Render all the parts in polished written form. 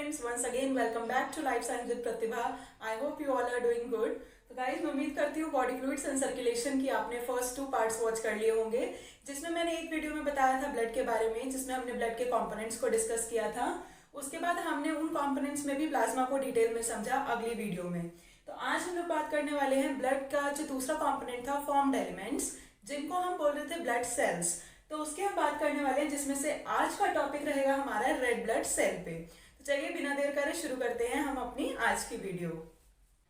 friends, once again welcome back to Life Science with Pratibha. I hope you all are doing good. तो guys मैं उम्मीद करती हूँ body fluids and circulation की आपने first 2 parts watch कर लिए होंगे, जिसमें मैंने एक वीडियो में बताया था ब्लड के बारे में, जिसमें हमने ब्लड के कंपोनेंट्स को डिस्कस किया था। उसके बाद हमने उन कंपोनेंट्स में भी प्लाज्मा को डिटेल में समझा अगली वीडियो में। तो आज हम लोग बात करने वाले हैं ब्लड का जो दूसरा कंपोनेंट था, फॉर्म्ड एलिमेंट्स, जिनको हम बोल रहे थे ब्लड सेल्स। तो उसके हम बात करने वाले हैं, जिसमें से आज का टॉपिक रहेगा हमारा रेड ब्लड सेल पे। तो चलिए बिना देर करे शुरू करते हैं हम अपनी आज की वीडियो।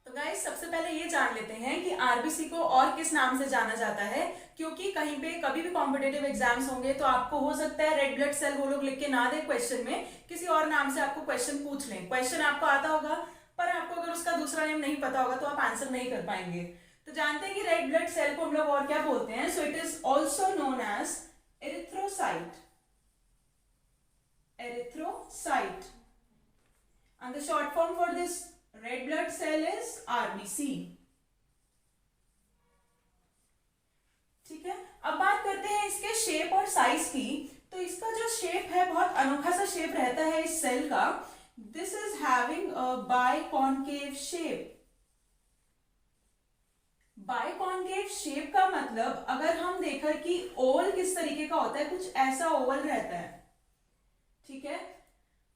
तो गाइस सबसे पहले ये जान लेते हैं कि आरबीसी को और किस नाम से जाना जाता है, क्योंकि कहीं पे कभी भी कॉम्पिटेटिव एग्जाम्स होंगे तो आपको हो सकता है रेड ब्लड सेल वो लोग लिख के ना दे क्वेश्चन में, किसी और नाम से आपको क्वेश्चन पूछ लें। क्वेश्चन आपको आता होगा पर आपको अगर उसका दूसरा नेम नहीं पता होगा तो आप आंसर नहीं कर पाएंगे। तो जानते हैं कि रेड ब्लड सेल को हम लोग और क्या बोलते हैं। So it is also known as erythrocyte. Erythrocyte. And the short form for this red blood cell is RBC. ठीक है, अब बात करते हैं इसके शेप और साइज की। तो इसका जो शेप है बहुत अनोखा सा शेप रहता है इस सेल का। This is having a biconcave shape. Biconcave shape का मतलब अगर हम देखकर कि ओवल किस तरीके का होता है, कुछ ऐसा ओवल रहता है, ठीक है।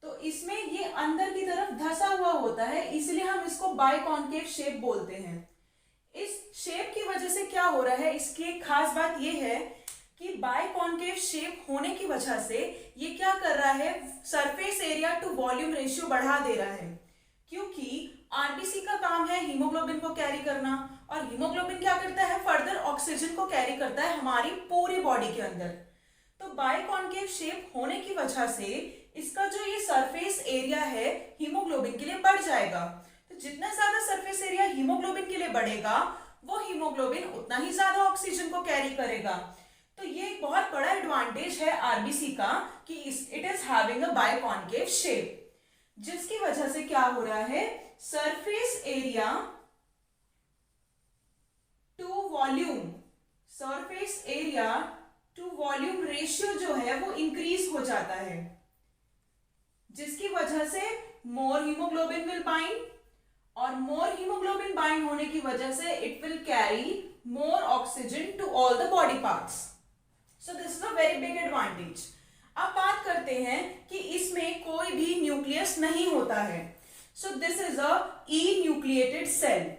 तो इसमें ये अंदर की तरफ धंसा हुआ होता है, इसलिए हम इसको बाइकॉन्केव शेप बोलते हैं। इस शेप की वजह से क्या हो रहा है, इसकी एक खास बात ये है कि बाइकॉन्केव शेप होने की वजह से ये क्या कर रहा है, surface area to volume ratio बढ़ा दे रहा है। क्योंकि आरबीसी का काम है हीमोग्लोबिन को कैरी करना, और हीमोग्लोबिन क्या करता है, फर्दर ऑक्सीजन को कैरी करता है हमारी पूरी बॉडी के अंदर। तो बाइकॉन्केव शेप होने की वजह से इसका जो ये सरफेस एरिया है हीमोग्लोबिन के लिए बढ़ जाएगा। तो जितना ज्यादा सरफेस एरिया हीमोग्लोबिन के लिए बढ़ेगा, वो हीमोग्लोबिन उतना ही ज्यादा ऑक्सीजन को कैरी करेगा। तो ये एक बहुत बड़ा एडवांटेज है आरबीसी का कि it is having a biconcave shape, जिसकी वजह से क्या हो रहा है, surface area to volume, surface area to volume ratio जो है वो इंक्रीज हो जाता है, जिसकी वजह से मोर हीमोग्लोबिन विल बाइंड, और मोर हीमोग्लोबिन बाइंड होने की वजह से it will carry more oxygen to all the body parts. So this is a very big advantage. अब बात करते हैं कि इसमें कोई भी न्यूक्लियस नहीं होता है। So this is a enucleated cell.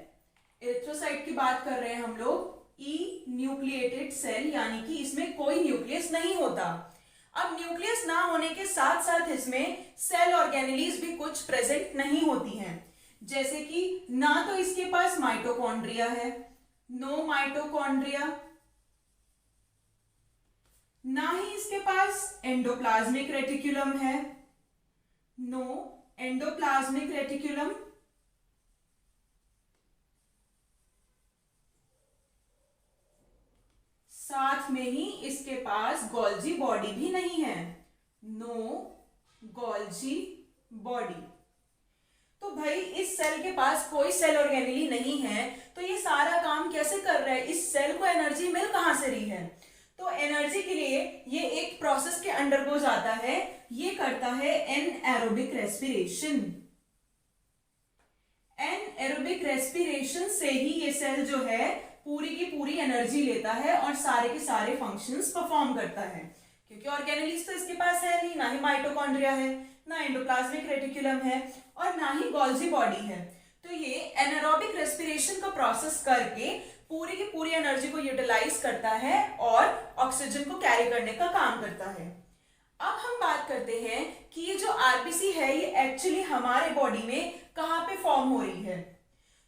Erythrocyte की बात कर रहे हैं हम लोग, ई न्यूक्लिएटेड सेल, यानी कि इसमें कोई न्यूक्लियस नहीं होता। अब न्यूक्लियस ना होने के साथ साथ इसमें सेल ऑर्गेनेलीज भी कुछ प्रेजेंट नहीं होती हैं, जैसे कि ना तो इसके पास माइटोकॉन्ड्रिया है, नो माइटोकॉन्ड्रिया, ना ही इसके पास एंडोप्लाज्मिक रेटिकुलम है, नो एंडोप्लाज्मिक रेटिकुलम, साथ में ही इसके पास गोल्जी बॉडी भी नहीं है, नो गोल्जी बॉडी। तो भाई इस सेल के पास कोई सेल ऑर्गेनेली नहीं है, तो ये सारा काम कैसे कर रहा है, इस सेल को एनर्जी मिल कहां से रही है। तो एनर्जी के लिए ये एक प्रोसेस के अंडरगो जाता है, ये करता है एनएरोबिक रेस्पिरेशन। एनएरोबिक रेस्पिरेशन से ही ये सेल जो है पूरी की पूरी एनर्जी लेता है और सारे के सारे फंक्शंस परफॉर्म करता है, क्योंकि ऑर्गेनेलीज तो इसके पास है नहीं, ना ही माइटोकॉन्ड्रिया है, ना एंडोप्लाज्मिक रेटिकुलम है, और ना ही गोल्जी बॉडी है। तो ये एनारोबिक रेस्पिरेशन का प्रोसेस करके पूरी की पूरी एनर्जी को यूटिलाइज करता है और ऑक्सीजन को कैरी करने का काम करता है। अब हम बात करते हैं कि ये जो आरबीसी है ये एक्चुअली हमारे बॉडी में कहाँ पे फॉर्म हो रही है।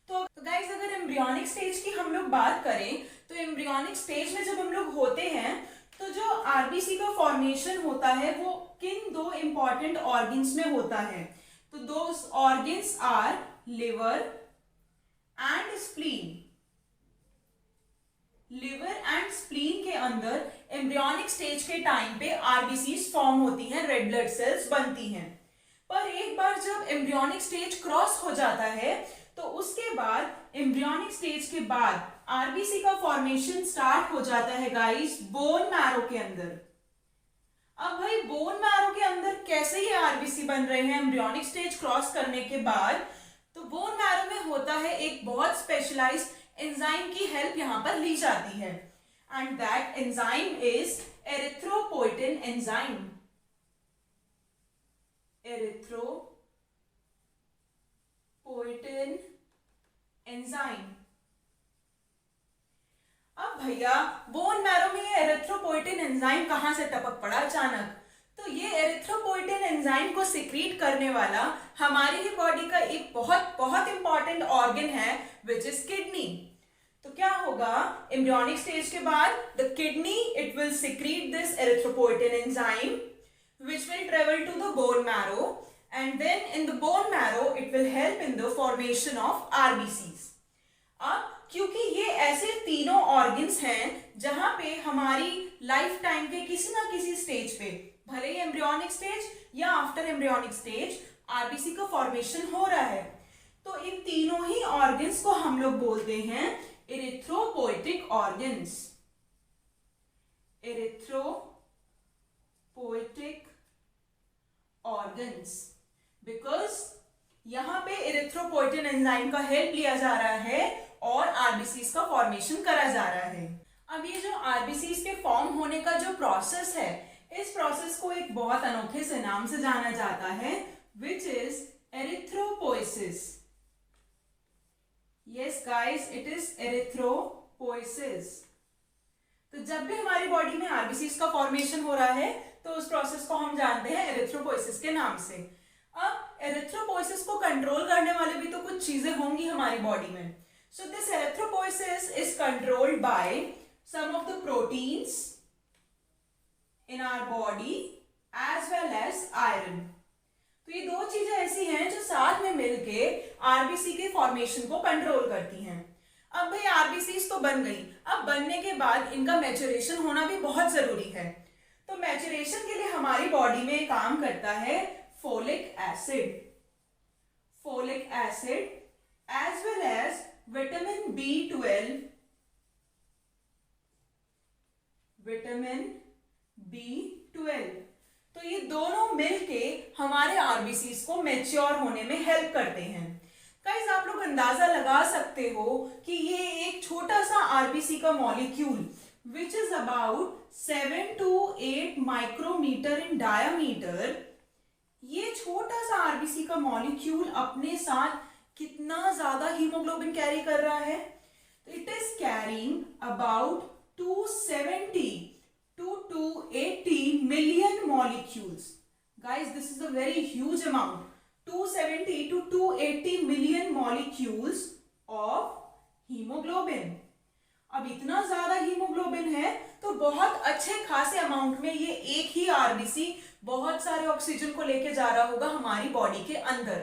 तो गाइस अगर एम्ब्रियोनिक स्टेज की हम लोग बात करें, तो एम्ब्रियोनिक स्टेज में जब हम लोग होते हैं तो जो आरबीसी का फॉर्मेशन होता है वो किन 2 इंपॉर्टेंट ऑर्गन्स में होता है। तो दो organs are liver and spleen. Liver and spleen के अंदर एम्ब्रियोनिक स्टेज के टाइम पे आरबीसीज फॉर्म होती हैं, रेड ब्लड सेल्स बनती हैं। पर एक बार जब एम्ब्रियोनिक स्टेज क्रॉस हो जाता है तो उसके बाद एम्ब्रियोनिक स्टेज के बाद आरबीसी का फॉर्मेशन स्टार्ट हो जाता है गाइस बोन मैरो के अंदर। अब भाई बोन मैरो के अंदर कैसे ये आरबीसी बन रहे हैं एम्ब्रियोनिक स्टेज क्रॉस करने के बाद? तो बोन मैरो में होता है एक बहुत स्पेशलाइज्ड एंजाइम की हेल्प यहाँ पर ली जाती है, and that enzyme is erythropoietin enzyme. Erythropoietin enzyme. अब भैया बोन मैरो में ये एरिथ्रोपोइटिन एंजाइम कहां से टपक पड़ा अचानक? तो ये एरिथ्रोपोइटिन एंजाइम को सिक्रीट करने वाला हमारी ही बॉडी का एक बहुत बहुत इंपॉर्टेंट ऑर्गन है, विच इज किडनी। तो क्या होगा एम्ब्रियोनिक स्टेज के बाद? The kidney it will secrete this erythropoietin enzyme which will travel to the bone marrow, and then in the bone marrow it will help in the formation of RBCs. अब क्योंकि ये ऐसे तीनों organs हैं जहां पे हमारी लाइफ टाइम के किसी ना किसी स्टेज पे, भले ही एम्ब्रियोनिक स्टेज या आफ्टर एम्ब्रियोनिक स्टेज, आरबीसी का फॉर्मेशन हो रहा है, तो इन तीनों ही ऑर्गन्स को हम लोग बोलते हैं एरिथ्रोपोइटिक ऑर्गन्स। एरिथ्रोपोइटिक ऑर्गन्स, बिकॉज यहां पे एरिथ्रोपोइटिन एंजाइम का हेल्प लिया जा रहा है और आरबीसीज का फॉर्मेशन करा जा रहा है। अब ये जो आरबीसीज के फॉर्म होने का जो प्रोसेस है, इस प्रोसेस को एक बहुत अनोखे से नाम से जाना जाता है, which is erythropoiesis. Yes guys, it is erythropoiesis. तो जब भी हमारी बॉडी में आरबीसीज का फॉर्मेशन हो रहा है तो उस प्रोसेस को हम जानते हैं एरिथ्रोपोइसिस के नाम से। अब एरिथ्रोपोइसिस को कंट्रोल करने वाले भी तो कुछ चीजें होंगी हमारी बॉडी में। So this erythropoiesis is controlled by some of the proteins in our body as well as iron. तो ये दो चीजें ऐसी हैं जो साथ में मिलके आरबीसी के फॉर्मेशन को कंट्रोल करती हैं। अब भाई आरबीसीज तो बन गई, अब बनने के बाद इनका मैच्योरेशन होना भी बहुत जरूरी है। तो मैच्योरेशन के लिए हमारी बॉडी में काम करता है folic acid. Folic acid as well as vitamin B12, vitamin B12। तो ये दोनों मिलके हमारे आरबीसीज को मैच्योर होने में हेल्प करते हैं। गाइस, आप लोग अंदाजा लगा सकते हो कि ये एक छोटा सा आरबीसी का molecule which is about 7 to 8 micrometre in diameter, ये छोटा सा आरबीसी का मॉलिक्यूल अपने साथ कितना ज्यादा हीमोग्लोबिन कैरी कर रहा है? तो it is carrying about 270 to 280 million molecules. Guys, this is a very huge amount, 270 to 280 million molecules of haemoglobin. अब इतना ज्यादा हीमोग्लोबिन है तो बहुत अच्छे खासे अमाउंट में ये एक ही आरबीसी बहुत सारे ऑक्सीजन को लेके जा रहा होगा हमारी बॉडी के अंदर।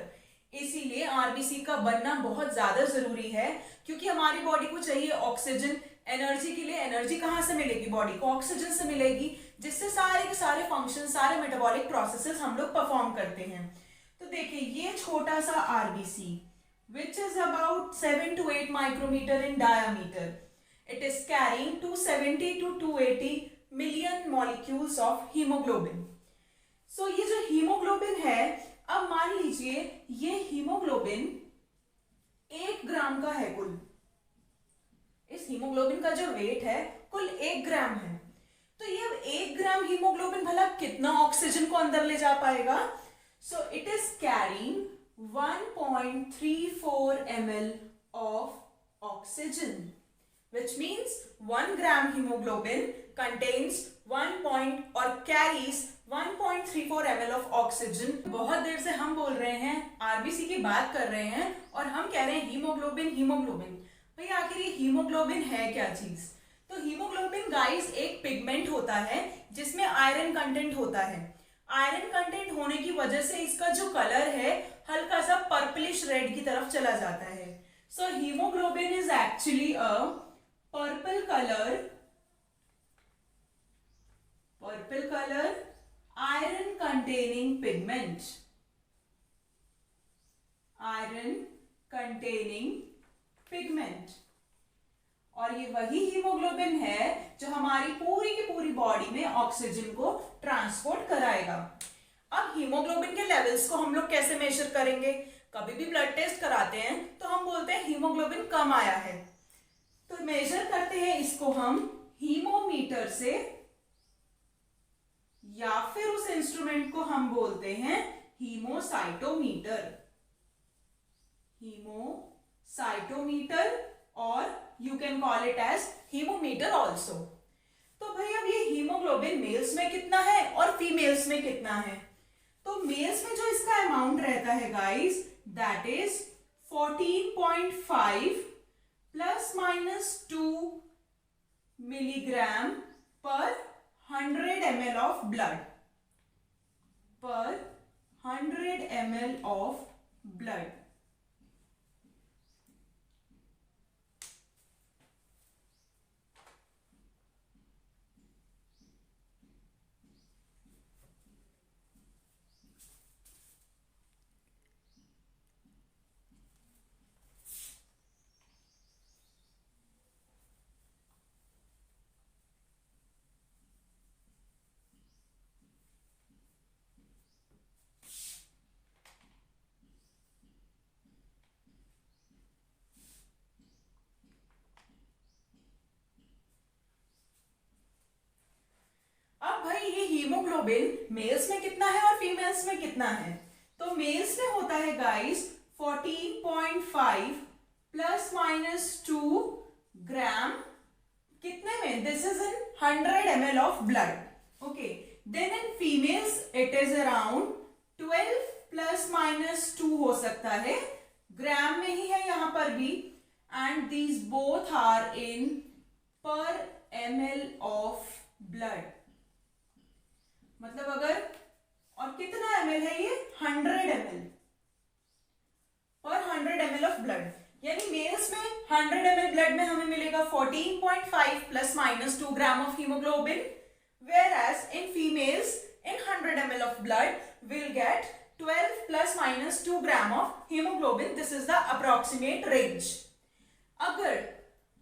इसीलिए आरबीसी का बनना बहुत ज्यादा जरूरी है, क्योंकि हमारी बॉडी को चाहिए ऑक्सीजन एनर्जी के लिए। एनर्जी कहां से मिलेगी? बॉडी को ऑक्सीजन से मिलेगी, जिससे सारे के सारे फंक्शन, सारे मेटाबॉलिक प्रोसेसेस हम लोग परफॉर्म करते हैं। तो देखिए, ये छोटा सा RBC which is about 7 to 8 micrometre in diameter, it is carrying 270 to 280 million molecules of hemoglobin. So ये जो हीमोग्लोबिन है, अब मान लीजिए ये हीमोग्लोबिन 1 ग्राम का है कुल। इस हीमोग्लोबिन का जो वेट है कुल 1 ग्राम है। तो ये 1 ग्राम हीमोग्लोबिन भला कितना ऑक्सीजन को अंदर ले जा पाएगा? सो it is carrying 1.34 ml of oxygen, which means 1 gram hemoglobin contains 1 carries 1.34 ml of oxygen। बहुत देर से हम बोल रहे हैं, आरबीसी की बात कर रहे हैं और हम कह रहे हैं हीमोग्लोबिन हीमोग्लोबिन। भाई आखिर ये हीमोग्लोबिन है क्या चीज? तो हीमोग्लोबिन गाइस एक पिगमेंट होता है जिसमें आयरन कंटेंट होता है। आयरन कंटेंट होने की वजह से इसका जो कलर है हल्का सा पर्पलिश रेड की तरफ चला जाता है। So haemoglobin is actually a purple color iron containing pigment, iron containing pigment। और ये वही हीमोग्लोबिन है जो हमारी पूरी की पूरी बॉडी में ऑक्सीजन को ट्रांसपोर्ट कराएगा। अब हीमोग्लोबिन के लेवल्स को हम लोग कैसे मेजर करेंगे? कभी भी ब्लड टेस्ट कराते हैं तो हम बोलते हैं हीमोग्लोबिन कम आया है, तो मेजर करते हैं इसको हम हीमोमीटर से, या फिर उस इंस्ट्रूमेंट को हम बोलते हैं हीमोसाइटोमीटर। हीमोसाइटोमीटर और you can call it as haemometer also. तो भाई अब ये हीमोग्लोबिन मेल्स में कितना है और फीमेल्स में कितना है? तो मेल्स में जो इसका अमाउंट रहता है guys, that is 14.5 plus minus 2 milligram per 100 ml of blood, per 100 ml of blood. Haemoglobin males में कितना है और फीमेल्स में कितना है? तो मेल्स में होता है गाइस 14.5 प्लस माइनस 2 ग्राम, कितने में? This is in 100 ml of blood. Okay, then in females it is around 12 plus minus 2 हो सकता है, ग्राम में ही है यहाँ पर भी, and these both are in per ml of blood. मतलब अगर, और कितना ml है ये? 100 ml पर 100 ml ऑफ ब्लड, यानी मेल्स में 100 ml ब्लड में हमें मिलेगा 14.5 plus minus 2 gram of haemoglobin, whereas in females in 100 ml of blood will get 12 plus minus 2 gram of hemoglobin. This is the approximate range. अगर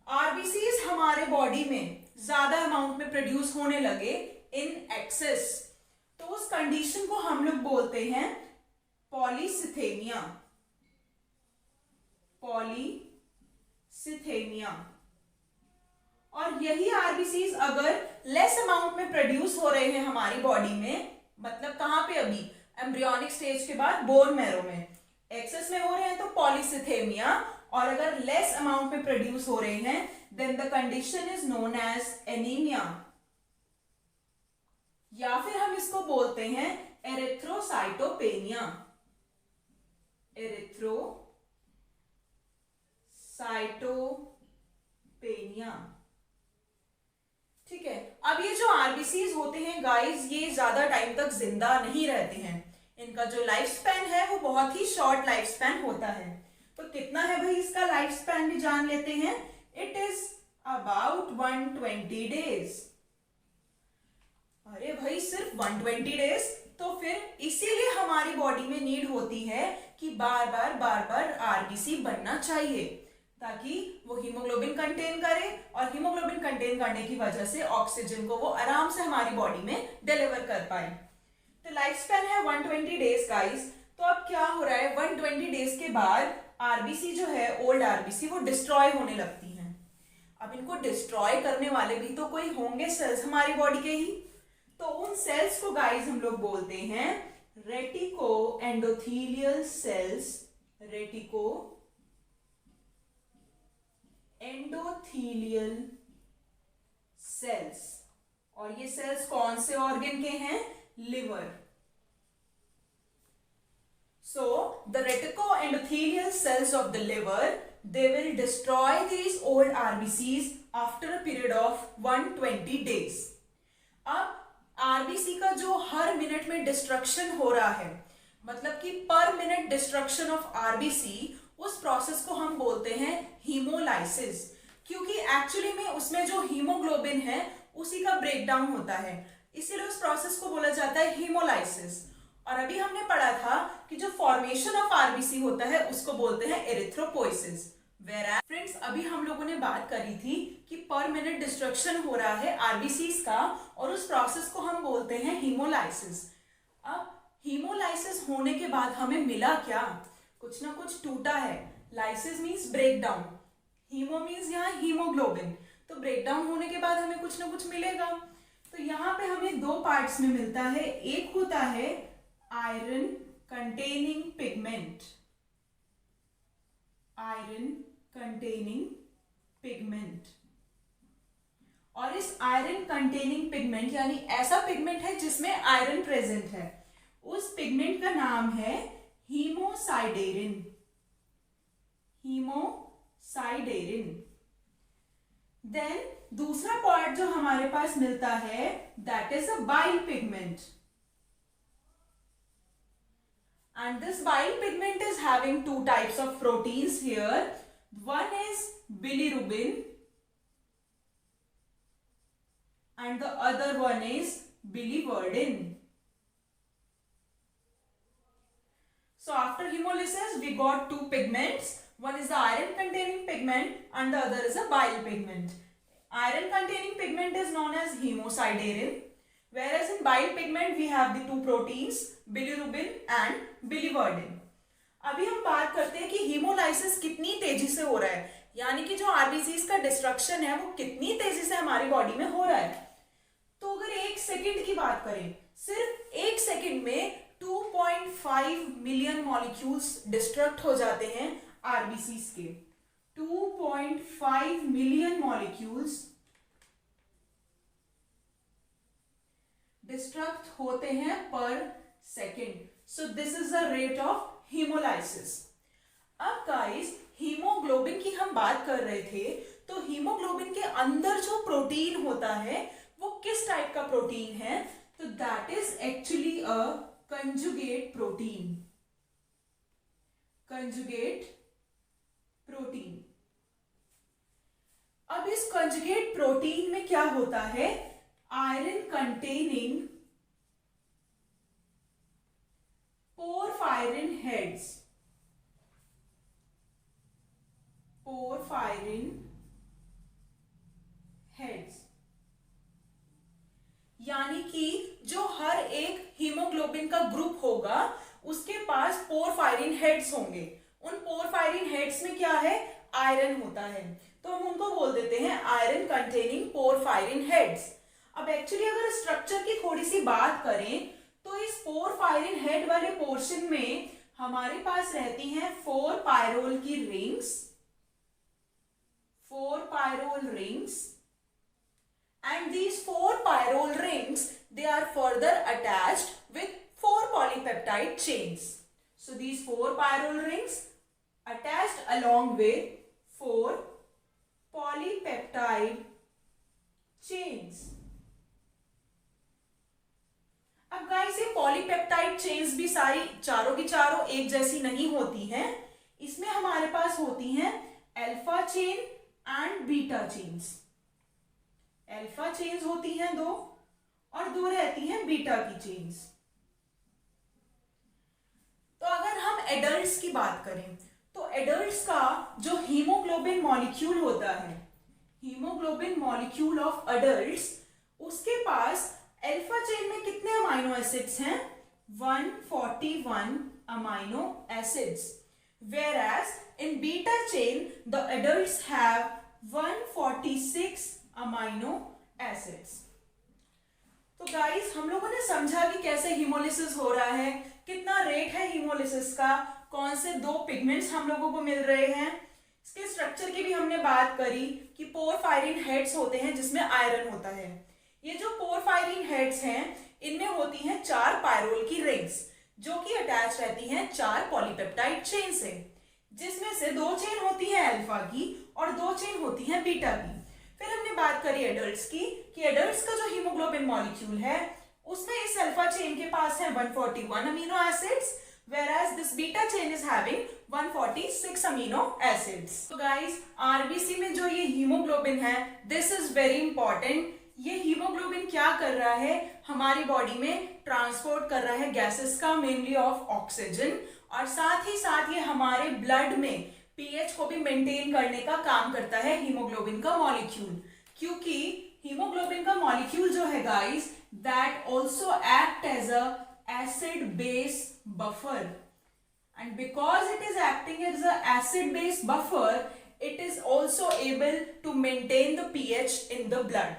RBCs हमारे body में ज्यादा amount में प्रोड्यूस होने लगे इन एक्सेस, तो उस कंडीशन को हम लोग बोलते हैं पॉलीसिथेमिया। पॉलीसिथेमिया। और यही आरबीसीज अगर लेस अमाउंट में प्रोड्यूस हो रहे हैं हमारी बॉडी में, मतलब कहां पे? अभी एम्ब्रियोनिक स्टेज के बाद बोन मैरो में एक्सेस में हो रहे हैं तो पॉलीसिथेमिया, और अगर लेस अमाउंट में प्रोड्यूस हो रहे हैं then the condition is known as anaemia, या फिर हम इसको बोलते हैं एरिथ्रोसाइटोपेनिया। एरिथ्रोसाइटोपेनिया। ठीक है, अब ये जो आरबीसीज होते हैं गाइस, ये ज्यादा टाइम तक जिंदा नहीं रहते हैं, इनका जो लाइफ स्पैन है वो बहुत ही शॉर्ट लाइफ स्पैन होता है। तो कितना है भाई इसका लाइफ स्पैन भी जान लेते हैं। It is about 120 days. अरे भाई सिर्फ 120 डेज, तो फिर इसीलिए हमारी बॉडी में नीड होती है कि बार बार आरबीसी बनना चाहिए, ताकि वो हीमोग्लोबिन कंटेन करे, और हीमोग्लोबिन कंटेन करने की वजह से ऑक्सीजन को वो आराम से हमारी बॉडी में डिलीवर कर पाए। तो लाइफ स्पैन है 120 डेज गाइस। तो अब क्या हो रहा है, 120 डेज के बाद आरबीसी जो है, ओल्ड आरबीसी, वो डिस्ट्रॉय होने लगती हैं। अब इनको डिस्ट्रॉय करने वाले भी तो कोई होंगे सेल्स हमारी बॉडी के ही, तो उन सेल्स को गाइस हम लोग बोलते हैं retico endothelial cells. Retico endothelial cells. और ये सेल्स कौन से ऑर्गन के हैं? Liver. So the reticoendothelial cells of the liver, they will destroy these old RBCs after a period of 120 days. अब RBC का जो हर मिनट में डिस्ट्रक्शन हो रहा है, मतलब कि पर मिनट डिस्ट्रक्शन ऑफ RBC, उस प्रोसेस को हम बोलते हैं हीमोलाइसिस, क्योंकि एक्चुअली में उसमें जो हीमोग्लोबिन है उसी का ब्रेकडाउन होता है, इसीलिए उस प्रोसेस को बोला जाता है हीमोलाइसिस। और अभी हमने पढ़ा था कि जो फॉर्मेशन ऑफ आरबीसी होता है उसको बोलते हैं एरिथ्रोपोइसिस, वेयर फ्रेंड्स, अभी हम लोगों ने बात करी थी कि पर मिनट डिस्ट्रक्शन हो रहा है आरबीसीज का, और उस प्रोसेस को हम बोलते हैं हीमोलाइसिस। अब हीमोलाइसिस होने के बाद हमें मिला क्या? कुछ ना कुछ टूटा है। Lysis means break down, haemo means यहाँ हीमोग्लोबिन, तो ब्रेक डाउन होने के बाद हमें कुछ ना कुछ मिलेगा। तो यहाँ पे हमें दो पार्ट्स में मिलता है। एक होता है iron containing pigment, iron containing pigment, और इस आयरन कंटेनिंग पिगमेंट यानी ऐसा पिगमेंट है जिसमें आयरन प्रेजेंट है, उस पिगमेंट का नाम है हीमोसाइडेरिन, हीमोसाइडेरिन। देन दूसरा पार्ट जो हमारे पास मिलता है that is a bile pigment, and this bile pigment is having two types of proteins here. One is bilirubin and the other one is biliverdin. So after hemolysis we got two pigments. One is the iron containing pigment and the other is a bile pigment. Iron containing pigment is known as hemosiderin, whereas in bile pigment we have the two proteins bilirubin and biliverdin. अभी हम बात करते हैं कि haemolysis कितनी तेजी से हो रहा है, यानी कि जो आरबीसीज का डिस्ट्रक्शन है वो कितनी तेजी से हमारी बॉडी में हो रहा है। तो अगर एक सेकंड की बात करें, सिर्फ एक सेकंड में 2.5 मिलियन मॉलिक्यूल्स डिस्ट्रक्ट हो जाते हैं आरबीसीज के। 2.5 मिलियन मॉलिक्यूल्स डिस्ट्रक्ट होते हैं पर second. So this is the rate of haemolysis. अब गाइस, हीमोग्लोबिन की हम बात कर रहे थे, तो हीमोग्लोबिन के अंदर जो प्रोटीन होता है वो किस टाइप का प्रोटीन है? तो that is actually a conjugate protein, conjugate protein. अब इस कंजुगेट प्रोटीन में क्या होता है? Iron containing porphyrin heads, porphyrin heads, यानी कि जो हर एक हीमोग्लोबिन का ग्रुप होगा उसके पास पोरफायरिन हेड्स होंगे। उन पोरफायरिन हेड्स में क्या है? आयरन होता है, तो हम उनको बोल देते हैं आयरन कंटेनिंग पोरफायरिन हेड्स। अब एक्चुअली अगर स्ट्रक्चर की थोड़ी सी बात करें तो इस पोरफायरिन हेड वाले पोर्शन में हमारे पास रहती हैं 4 पायरोल की rings, 4 pyrrole rings, and these 4 pyrrole rings, they are further attached with 4 polypeptide chains. So these 4 pyrrole rings attached along with 4 polypeptide chains. अब गाइस, ये पॉलीपेप्टाइड चेन्स भी सारी चारों की चारों एक जैसी नहीं होती हैं। इसमें हमारे पास होती हैं alpha chain and beta chains. Alpha chains होती हैं 2 और 2 रहती हैं बीटा की चेन्स। तो अगर हम एडल्ट्स की बात करें तो एडल्ट्स का जो हीमोग्लोबिन मॉलिक्यूल होता है, हीमोग्लोबिन मॉलिक्यूल ऑफ एडल्ट्स, उसके पास अल्फा चेन में कितने अमाइनो एसिड्स हैं? 141 amino acids, whereas in beta chain the adults have 146 amino acids. तो गाइस, हम लोगों ने समझा कि कैसे हीमोलिसिस हो रहा है, कितना रेट है हीमोलिसिस का, कौन से 2 पिगमेंट्स हम लोगों को मिल रहे हैं। इसके स्ट्रक्चर की भी हमने बात करी कि पोरफायरिन हेड्स होते हैं जिसमें आयरन होता है। ये जो पोरफायरिन हेड्स हैं इनमें होती हैं 4 पायरोल की रिंग्स जो कि अटैच रहती हैं 4 पॉलीपेप्टाइड चेन से, जिसमें से 2 चेन होती है अल्फा की और 2 चेन होती है बीटा की। फिर हमने बात करी एडल्ट्स की कि एडल्ट्स का जो हीमोग्लोबिन मॉलिक्यूल है उसमें इस अल्फा चेन के पास है 141 amino acids, whereas this beta chain is having 146 amino acids. So guys, RBC में जो ये हीमोग्लोबिन है, this is very important. ये हीमोग्लोबिन क्या कर रहा है? हमारी बॉडी में ट्रांसपोर्ट कर रहा है गैसेस का, मेनली ऑफ ऑक्सीजन, और साथ ही साथ ये हमारे ब्लड में पीएच को भी मेंटेन करने का काम करता है हीमोग्लोबिन का मॉलिक्यूल, क्योंकि हीमोग्लोबिन का मॉलिक्यूल जो है guys, that also act as a acid base buffer, and because it is acting as a acid base buffer, it is also able to maintain the pH in the blood.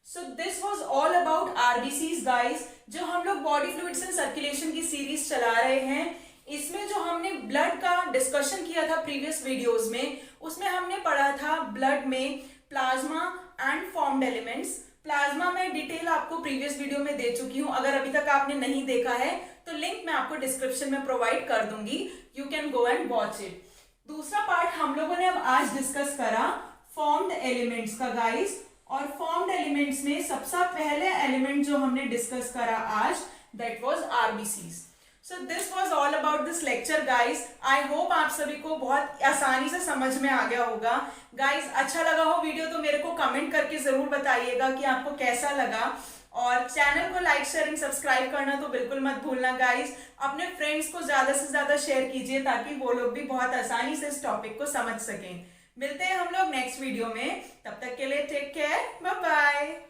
So this was all about RBCs guys. जो हम लोग body fluids and circulation की series चला रहे हैं, इसमें जो हमने ब्लड का डिस्कशन किया था प्रीवियस वीडियोस में, उसमें हमने पढ़ा था ब्लड में plasma and formed elements. Plasma में डिटेल आपको प्रीवियस वीडियो में दे चुकी हूं, अगर अभी तक आपने नहीं देखा है तो लिंक मैं आपको डिस्क्रिप्शन में प्रोवाइड कर दूंगी, you can go and watch it. दूसरा पार्ट हम लोगों ने अब आज डिस्कस करा फॉर्म्ड एलिमेंट्स का गाइस, और फॉर्म्ड एलिमेंट्स में सबसे पहले एलिमेंट जो हमने डिस्कस करा आज, that was RBCs. So this was all about this lecture guys. I hope आप सभी को बहुत आसानी से समझ में आ गया होगा। गाइस अच्छा लगा हो वीडियो तो मेरे को कमेंट करके जरूर बताइएगा कि आपको कैसा लगा, और चैनल को लाइक शेयर एंड सब्सक्राइब करना तो बिल्कुल मत भूलना गाइस। अपने फ्रेंड्स को ज्यादा से ज्यादा शेयर कीजिए ताकि वो लोग भी बहुत आसानी से इस टॉपिक को समझ सकें। मिलते हैं हम लोग नेक्स्ट वीडियो में, तब तक के लिए टेक केयर, बाय बाय।